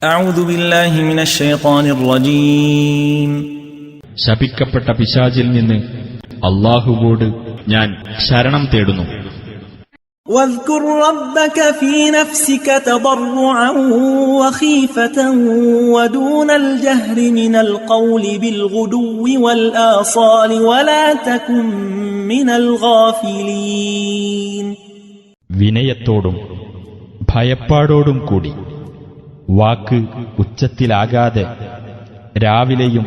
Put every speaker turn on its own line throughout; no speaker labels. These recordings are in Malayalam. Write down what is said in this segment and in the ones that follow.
أعوذ بالله من الشيطان الرجيم
ശപിക്കപ്പെട്ട പിശാചിൽ നിന്ന് അല്ലാഹുവോട് ഞാൻ ശരണം തേടുന്നു.
واذكر ربك في نفسك تضرعا وخيفة ودون الجهر من القول بالغدو والآصال ولا تكن من الغافلين.
വിനയത്തോടും ഭയപ്പാടോടും കൂടി വാക്ക് ഉച്ചത്തിലാകാതെ രാവിലെയും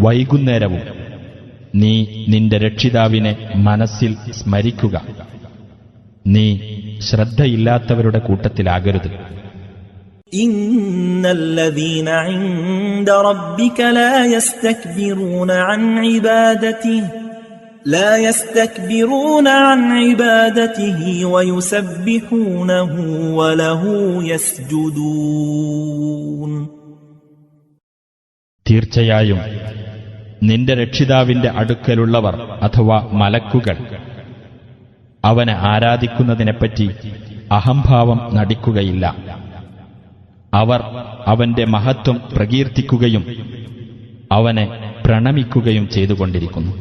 വൈകുന്നേരവും നീ നിന്റെ രക്ഷിതാവിനെ മനസ്സിൽ സ്മരിക്കുക. നീ ശ്രദ്ധയില്ലാത്തവരുടെ കൂട്ടത്തിലാകരുത്.
ഇന്നല്ലദീന ഇൻദ റബ്ബിക لا يستكبرون عن عبادته ويسبحونه وله يسجدون.
തീർച്ചയായും നിന്റെ രക്ഷിതാവിന്റെ അടുക്കലുള്ളവർ അഥവാ മലക്കുകൾ അവനെ ആരാധിക്കുന്നതിനെപ്പറ്റി അഹംഭാവം നടിക്കുകയില്ല. അവർ അവന്റെ മഹത്വം പ്രകീർത്തിക്കുകയും അവനെ പ്രണമിക്കുകയും ചെയ്തുകൊണ്ടിരിക്കുന്നു.